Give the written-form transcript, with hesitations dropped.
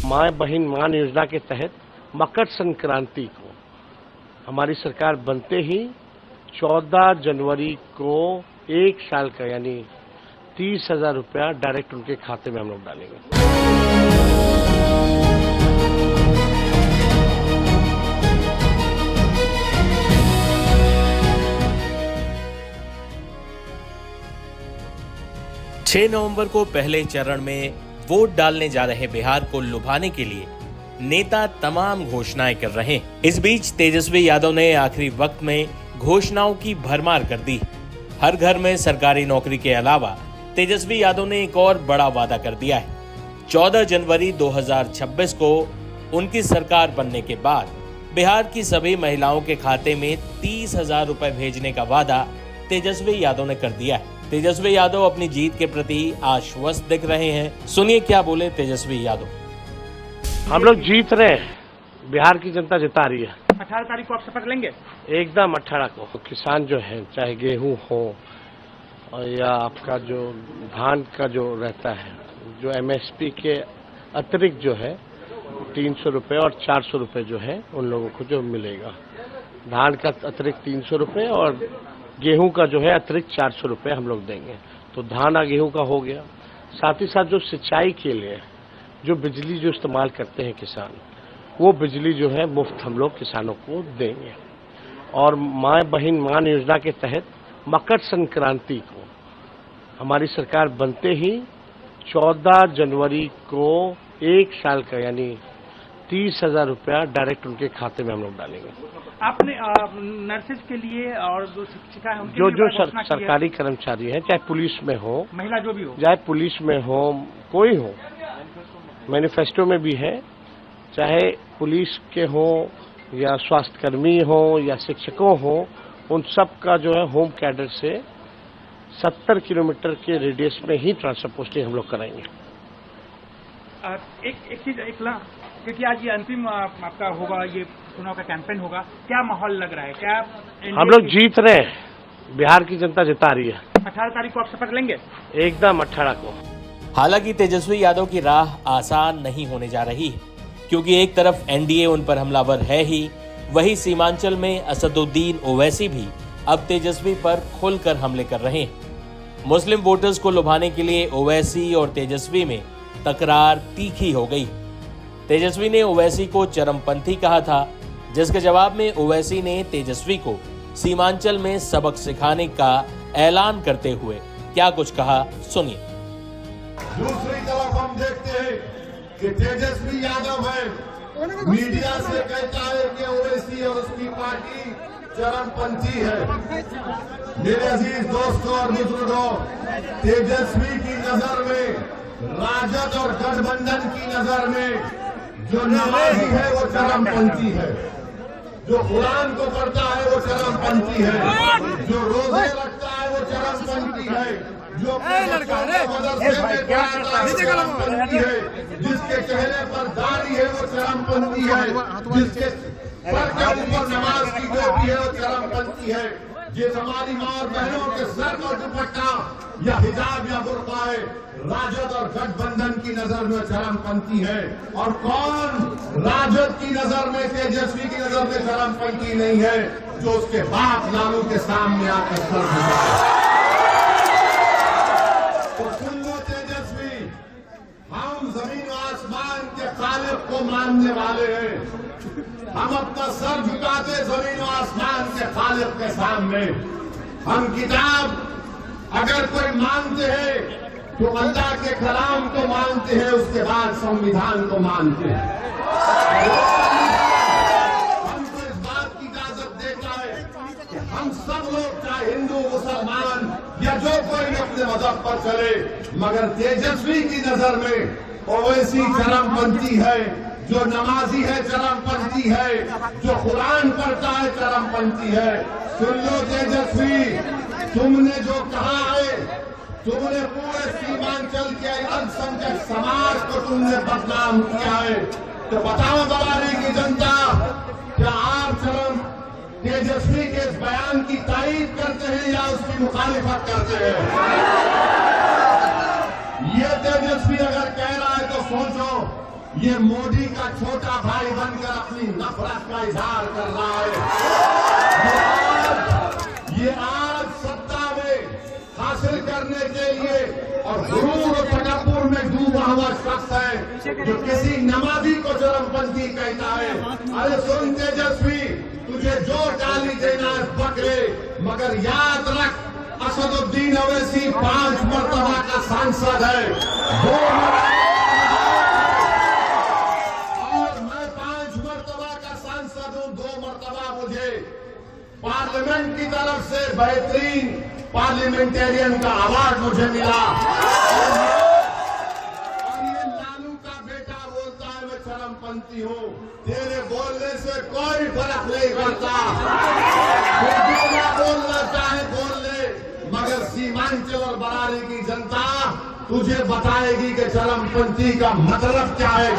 माँ बहन मान योजना के तहत मकर संक्रांति को हमारी सरकार बनते ही 14 जनवरी को 1 साल का यानी 30,000 रुपया डायरेक्ट उनके खाते में हम लोग डालेंगे। 6 नवंबर को पहले चरण में वोट डालने जा रहे बिहार को लुभाने के लिए नेता तमाम घोषणाएं कर रहे हैं। इस बीच तेजस्वी यादव ने आखिरी वक्त में घोषणाओं की भरमार कर दी। हर घर में सरकारी नौकरी के अलावा तेजस्वी यादव ने एक और बड़ा वादा कर दिया है। 14 जनवरी 2026 को उनकी सरकार बनने के बाद बिहार की सभी महिलाओं के खाते में 30,000 रुपए भेजने का वादा तेजस्वी यादव ने कर दिया है। तेजस्वी यादव अपनी जीत के प्रति आश्वस्त दिख रहे हैं। सुनिए क्या बोले तेजस्वी यादव। हम लोग जीत रहे हैं, बिहार की जनता जिता रही है। 18 तारीख को आप शपथ लेंगे? एकदम 18 को। तो किसान जो है, चाहे गेहूं हो या आपका जो धान का जो रहता है, जो एमएसपी के अतिरिक्त जो है 300 रुपये और 400 रुपये जो है उन लोगों को जो मिलेगा। धान का अतिरिक्त 300 रुपये और गेहूं का जो है अतिरिक्त 400 रुपये हम लोग देंगे। तो धान और गेहूं का हो गया। साथ ही साथ जो सिंचाई के लिए जो बिजली जो इस्तेमाल करते हैं किसान, वो बिजली जो है मुफ्त हम लोग किसानों को देंगे। और माँ बहन मान योजना के तहत मकर संक्रांति को हमारी सरकार बनते ही 14 जनवरी को 1 साल का यानी 30,000 रुपया डायरेक्ट उनके खाते में हम लोग डालेंगे। आपने नर्सेज के लिए और जो शिक्षिका है उनके जो सरकारी कर्मचारी है, चाहे पुलिस में हो, महिला जो भी हो, चाहे पुलिस में हो, कोई हो, मैनिफेस्टो में भी है, चाहे पुलिस के हो या स्वास्थ्यकर्मी हो या शिक्षकों हो, उन सब का जो है होम कैडर से 70 किलोमीटर के रेडियस में ही ट्रांसफर पोस्टिंग हम लोग कराएंगे। एक चीज क्योंकि आज ये अंतिम आपका होगा, ये चुनाव का कैंपेन होगा, क्या माहौल लग रहा है? क्या हम लोग जीत रहे हैं, बिहार की जनता जिता रही है। 18 तारीख को आप शपथ लेंगे? एकदम 18 को। हालांकि तेजस्वी यादव की राह आसान नहीं होने जा रही है, क्योंकि एक तरफ एनडीए उन पर हमलावर है ही, वही सीमांचल में असदुद्दीन ओवैसी भी अब तेजस्वी पर खुलकर हमले कर रहे हैं। मुस्लिम वोटर्स को लुभाने के लिए ओवैसी और तेजस्वी में तकरार तीखी हो गई। तेजस्वी ने ओवैसी को चरमपंथी कहा था, जिसके जवाब में ओवैसी ने तेजस्वी को सीमांचल में सबक सिखाने का ऐलान करते हुए क्या कुछ कहा, सुनिए। दूसरी तरफ हम देखते हैं कि तेजस्वी यादव है, मीडिया से कहता है कि ओवैसी और उसकी पार्टी चरमपंथी है। मेरे अजीज दोस्तों और बुजुर्गों, तेजस्वी की नजर में, राजद और गठबंधन की नजर में जो नमाजी है वो चरमपंथी है, जो कुरान को पढ़ता है वो चरमपंथी है, जो रोजे रखता है वो चरमपंथी है, जो मदरसे में पढ़ाता है वो चरमपंथी है, जिसके चेहरे पर दाढ़ी है वो चरमपंथी है, जिसके सर के ऊपर नमाज की टोपी है वो चरमपंथी है। ये हमारी माँ और बहनों के सर पर दुपट्टा या हिजाब या बुर्का है, राजद और गठबंधन की नजर में चरमपंथी है। और कौन राजद की नजर में, तेजस्वी की नजर में चरमपंथी नहीं है? जो उसके बाप लालू के सामने आकर सर झुकाए। तो सुन लो तेजस्वी, हम जमीन और आसमान के खालिक को मानने वाले हैं। हम अपना सर झुकाते जमीन और आसमान के खालिक के सामने। हम किताब अगर कोई मानते हैं तो अल्लाह के कलाम को मानते हैं, उसके बाद संविधान को मानते हैं। हमको इस बात की इजाजत देता है कि हम सब लोग, चाहे हिंदू, मुसलमान या जो कोई भी अपने मजहब पर चले, मगर तेजस्वी की नजर में ओवैसी चरमपंथी है, जो नमाजी है चरमपंथी है, जो कुरान पढ़ता है चरमपंथी है। सुन लो तेजस्वी, तुमने जो कहा है, तुमने पूरे सीमांचल के अल्पसंख्यक समाज को तुमने बदनाम किया है। तो बताओ बवाली की जनता, क्या आप तेजस्वी के इस बयान की तारीफ करते हैं या उसकी मुखालिफत करते हैं? ये तेजस्वी अगर कह रहा है तो सोचो ये मोदी का छोटा भाई बनकर अपनी नफरत का इजहार कर रहा है। ये आज सत्ता में हासिल करने के लिए और गुरूर और तकब्बुर में डूबा हुआ शख्स है जो किसी नमाजी को चरमपंथी कहता है। अरे सुन तेजस्वी, तुझे जो गाली देना है पकड़े, मगर याद रख असदुद्दीन अवैसी 5 मरतबा का सांसद है, और मैं 5 मरतबा का सांसद हूं। 2 मरतबा मुझे पार्लियामेंट की तरफ से बेहतरीन पार्लियामेंटेरियन का अवार्ड मुझे मिला। और ये लालू का बेटा बोलता है मैं चरमपंथी हूं। तेरे बोलने से कोई फर्क नहीं पड़ता, जो बोलना चाहे बोल ले, मगर सीमांचल और बरारी की जनता तुझे बताएगी कि चरमपंथी का मतलब क्या है।